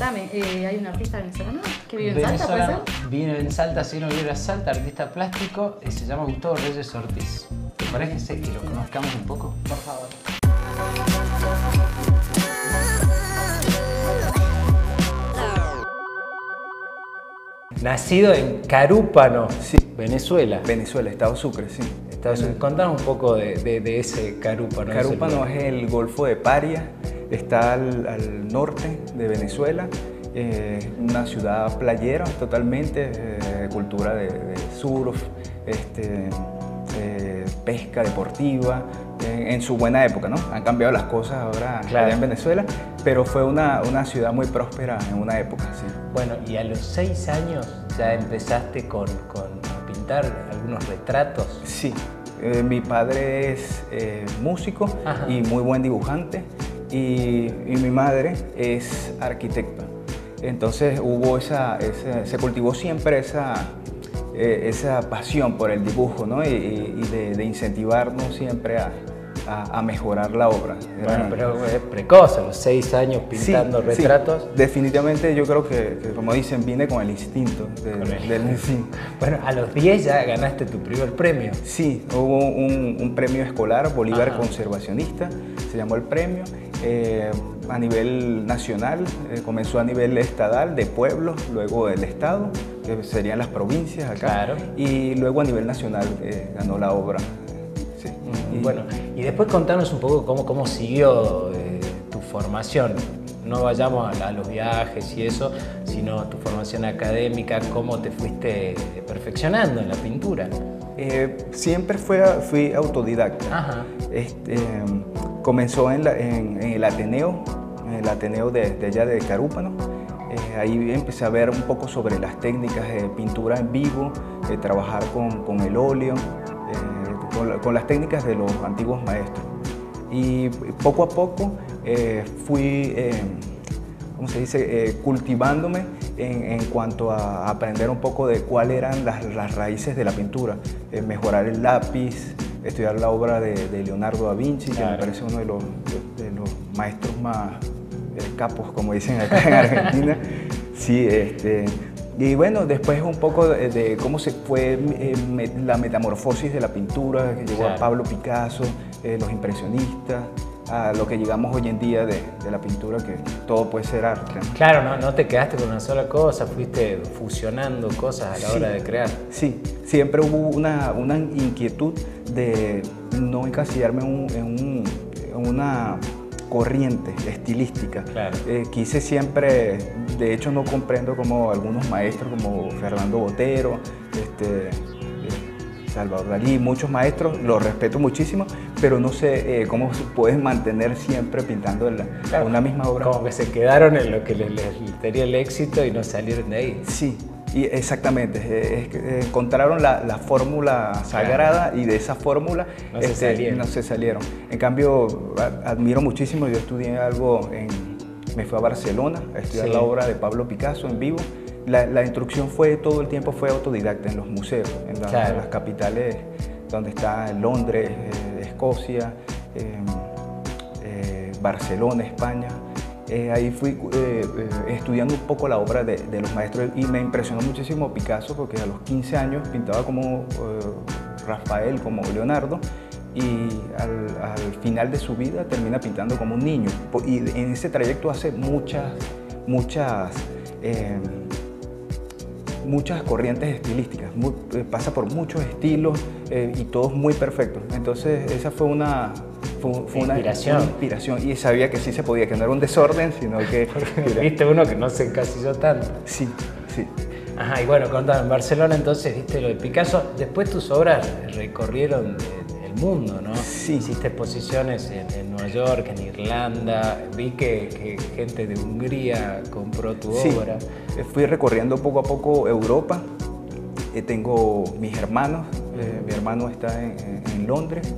contame, ¿hay un artista venezolano que vive en Salta, puede ser? Vive en Salta, si no vive en Salta, artista plástico, se llama Gustavo Reyes Ortiz. ¿Te parece que lo conozcamos un poco? Por favor. Nacido en Carúpano, Sí. Venezuela. Venezuela, Estado Sucre, sí. Contanos un poco de ese Carúpano. Carúpano es el Golfo de Paria, está al norte de Venezuela, una ciudad playera totalmente, cultura de surf, pesca deportiva, en su buena época, ¿no? Han cambiado las cosas ahora Claro. allá en Venezuela, pero fue una ciudad muy próspera en una época, sí. Bueno, y a los 6 años ya empezaste con pintar algunos retratos. Sí, mi padre es músico. Ajá. Y muy buen dibujante, y mi madre es arquitecta. Entonces se cultivó siempre esa pasión por el dibujo, ¿no? y de incentivarnos siempre a mejorar la obra. Bueno, pero es precoz, a los 6 años pintando retratos. Sí, definitivamente yo creo que, como dicen, vine con el instinto del sí. Bueno, a los 10 ya ganaste tu primer premio. Sí, hubo un premio escolar, Bolívar Ajá. Conservacionista, se llamó el premio, a nivel nacional, comenzó a nivel estadal, de pueblos, luego del estado, que serían las provincias acá, Claro. y luego a nivel nacional ganó la obra. Sí. Bueno, y después contanos un poco cómo siguió tu formación. No vayamos a los viajes y eso, sino tu formación académica, cómo te fuiste perfeccionando en la pintura. Siempre fui autodidacta. Ajá. Comenzó en el Ateneo de allá de Carúpano. Ahí empecé a ver un poco sobre las técnicas de pintura en vivo, trabajar con el óleo, con las técnicas de los antiguos maestros. Y poco a poco fui, ¿cómo se dice?, cultivándome en cuanto a aprender un poco de cuáles eran las raíces de la pintura, mejorar el lápiz, estudiar la obra de Leonardo da Vinci, Claro. que me parece uno de los maestros más capos, como dicen acá en Argentina. Sí, y bueno, después un poco de cómo se fue la metamorfosis de la pintura, que llegó Claro. a Pablo Picasso, los impresionistas, a lo que llegamos hoy en día de la pintura, que todo puede ser arte, ¿no? Claro, no te quedaste con una sola cosa, fuiste fusionando cosas a la hora de crear. Sí, siempre hubo una inquietud de no encasillarme en una corriente estilística. Claro. Quise siempre, de hecho no comprendo como algunos maestros como Fernando Botero, Salvador Dalí, muchos maestros, los respeto muchísimo, pero no sé cómo se pueden mantener siempre pintando Claro, una misma obra. Como que se quedaron en lo que les tenía el éxito y no salieron de ahí. Sí, y exactamente, encontraron la fórmula sagrada, y de esa fórmula No se salieron. no se salieron. En cambio, admiro muchísimo, yo estudié algo, me fui a Barcelona a estudiar Sí. la obra de Pablo Picasso en vivo. La instrucción todo el tiempo fue autodidacta en los museos, Claro. en las capitales donde está Londres, Escocia, Barcelona, España. Ahí fui estudiando un poco la obra de los maestros, y me impresionó muchísimo Picasso, porque a los 15 años pintaba como Rafael, como Leonardo, y al final de su vida termina pintando como un niño. Y en ese trayecto hace muchas corrientes estilísticas, pasa por muchos estilos y todos muy perfectos. Entonces esa fue una inspiración, y sabía que sí se podía, que no era un desorden, sino que... Viste uno que no se encasilló tanto. Sí, sí. Ajá, y bueno, contame, en Barcelona entonces viste lo de Picasso, después tus obras recorrieron el mundo, ¿no? Sí. Hiciste exposiciones en Nueva York, en Irlanda, vi que gente de Hungría compró tu Sí, obra. fui recorriendo poco a poco Europa. Tengo mis hermanos, mi hermano está en Londres.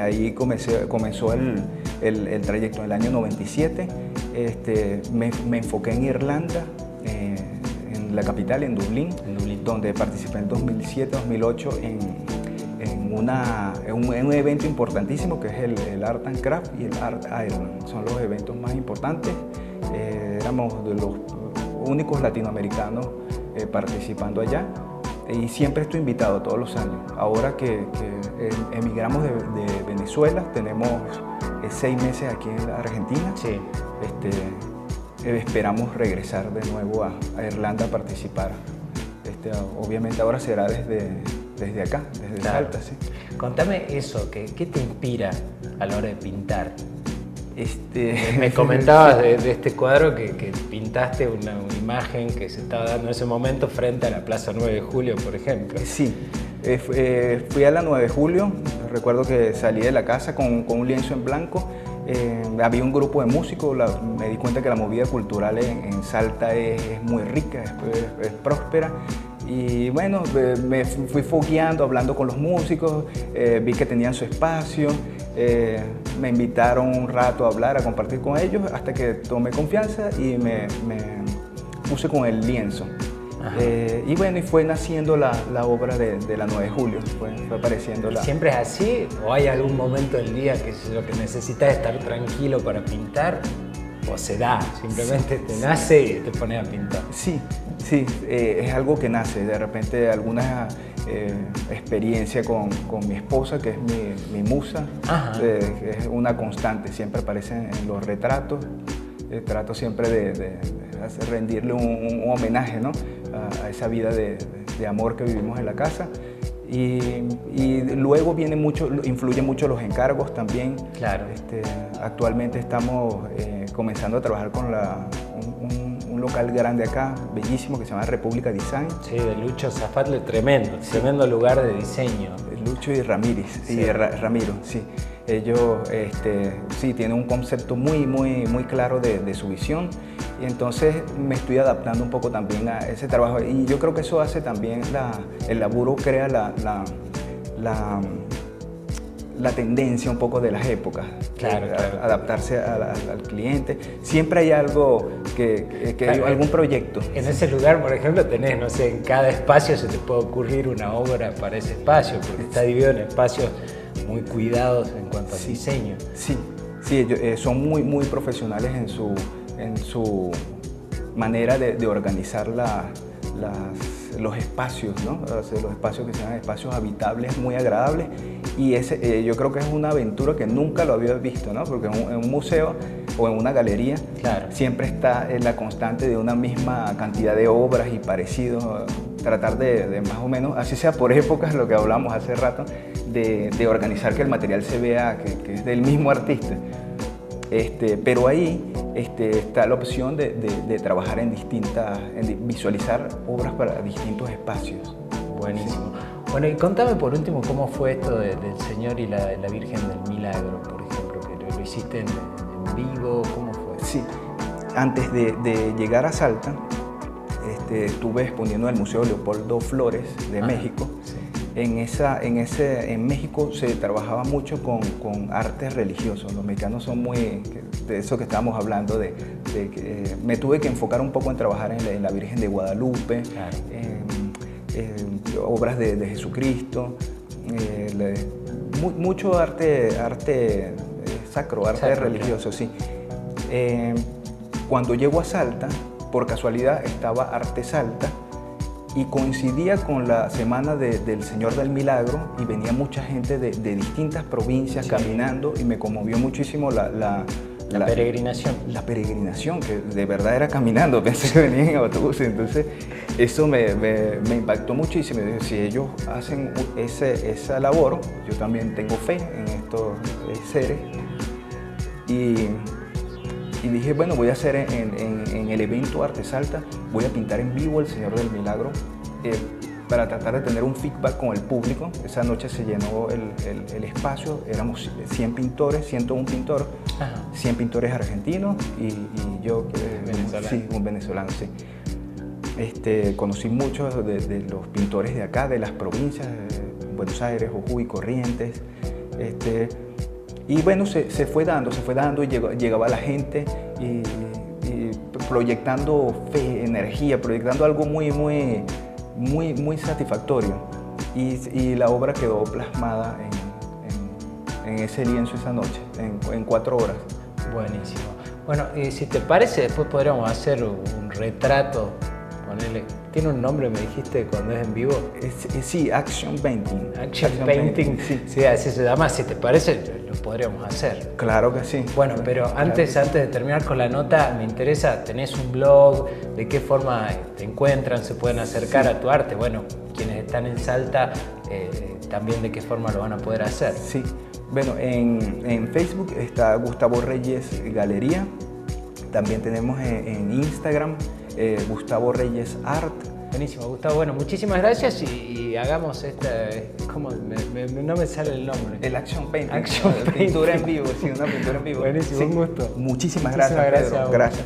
Ahí comenzó el trayecto en el año 97. Me enfoqué en Irlanda, en la capital, en Dublín, donde participé en 2007-2008 en un evento importantísimo que es el Art and Craft y el Art Ireland. Son los eventos más importantes Éramos de los únicos latinoamericanos participando allá y siempre estoy invitado todos los años. Ahora que emigramos de Venezuela, tenemos 6 meses aquí en la Argentina. Sí. Esperamos regresar de nuevo a Irlanda a participar. Obviamente ahora será desde acá, desde Claro. Salta. Sí. Contame eso, ¿qué te inspira a la hora de pintar? Este... Me comentabas de este cuadro que pintaste una imagen que se estaba dando en ese momento frente a la Plaza 9 de Julio, por ejemplo. Sí, fui a la 9 de Julio, recuerdo que salí de la casa con un lienzo en blanco, había un grupo de músicos, me di cuenta que la movida cultural en Salta es muy rica, es próspera. Y bueno, me fui fogueando, hablando con los músicos, vi que tenían su espacio, me invitaron un rato a hablar, a compartir con ellos, hasta que tomé confianza y me puse con el lienzo. Y bueno, y fue naciendo la obra de la 9 de Julio, fue apareciendo la... ¿Siempre es así? ¿O hay algún momento del día que es lo que necesitas estar tranquilo para pintar? ¿O se da? Simplemente te nace y te pones a pintar. Sí, sí, es algo que nace. De repente alguna experiencia con mi esposa, que es mi musa, es una constante, siempre aparece en los retratos. Trato siempre de rendirle un homenaje, ¿no? a esa vida de amor que vivimos en la casa. Y luego influyen mucho los encargos también. Claro. Actualmente estamos comenzando a trabajar con un local grande acá, bellísimo, que se llama República Design. Sí, de Lucho Zafatle, tremendo lugar de diseño. Lucho y Ramírez, sí. Y Ramiro, sí. Ellos sí, tienen un concepto muy claro de su visión, y entonces me estoy adaptando un poco también a ese trabajo, y yo creo que eso hace también el laburo, crea la tendencia un poco de las épocas. Claro. Adaptarse al cliente. Siempre hay algo Claro, algún proyecto. En ese lugar, por ejemplo, tenés, no sé, en cada espacio se te puede ocurrir una obra para ese espacio, porque está dividido en espacios muy cuidados en cuanto al diseño. Sí, ellos son muy profesionales en su manera de organizar los espacios, ¿no? Los espacios que sean espacios habitables, muy agradables, y yo creo que es una aventura que nunca lo había visto, ¿no? Porque en un museo o en una galería, claro, siempre está la constante de una misma cantidad de obras y parecidos, tratar de más o menos, así sea por épocas, lo que hablamos hace rato, de organizar que el material se vea que es del mismo artista. Pero ahí está la opción de trabajar en visualizar obras para distintos espacios. Buenísimo. Bueno, y contame por último cómo fue esto del Señor y la Virgen del Milagro, por ejemplo, que lo hiciste en vivo, ¿cómo fue? Sí, antes de llegar a Salta, estuve exponiendo en el Museo Leopoldo Flores de México. Sí. En México se trabajaba mucho con artes religiosos. Los mexicanos son muy, de eso que estábamos hablando, me tuve que enfocar un poco en trabajar en la Virgen de Guadalupe, Claro. Obras de Jesucristo, mucho arte sacro, arte religioso, claro. Sí. Cuando llego a Salta, por casualidad estaba Arte Salta, y coincidía con la semana del Señor del Milagro, y venía mucha gente de distintas provincias, sí, caminando, y me conmovió muchísimo la peregrinación. La peregrinación, que de verdad era caminando, pensé que venían en autobús. Entonces eso me impactó muchísimo. Si ellos hacen esa labor, yo también tengo fe en estos seres. Y dije, bueno, voy a hacer en el evento Arte Salta, voy a pintar en vivo el Señor del Milagro, para tratar de tener un feedback con el público. Esa noche se llenó el espacio, éramos 100 pintores, 101 pintores, 100 pintores argentinos y yo, venezolano. Sí, un venezolano, sí. Conocí muchos de los pintores de acá, de las provincias, Buenos Aires, Jujuy, Corrientes. Y bueno, se fue dando y llegaba la gente y proyectando fe, energía, proyectando algo muy satisfactorio. Y la obra quedó plasmada en ese lienzo esa noche, en 4 horas. Buenísimo. Bueno, y si te parece, después podríamos hacer un retrato. Ponele. ¿Tiene un nombre, me dijiste, cuando es en vivo? Sí, Action Painting. Action Painting. Sí. Sí, así se llama. Si te parece, lo podríamos hacer. Claro que sí. Bueno, pero antes de terminar con la nota, me interesa, ¿tenés un blog? ¿De qué forma te encuentran? ¿Se pueden acercar a tu arte? Bueno, quienes están en Salta, también de qué forma lo van a poder hacer. Sí, bueno, en Facebook está Gustavo Reyes Galería. También tenemos en Instagram Gustavo Reyes Art. Buenísimo, Gustavo. Bueno, muchísimas gracias y hagamos esta... ¿Cómo? No me sale el nombre. El Action Painting. Action Painting. Pintura en vivo, sí, una pintura en vivo. Buenísimo, sí. un gusto. Muchísimas gracias, Pedro. Gracias.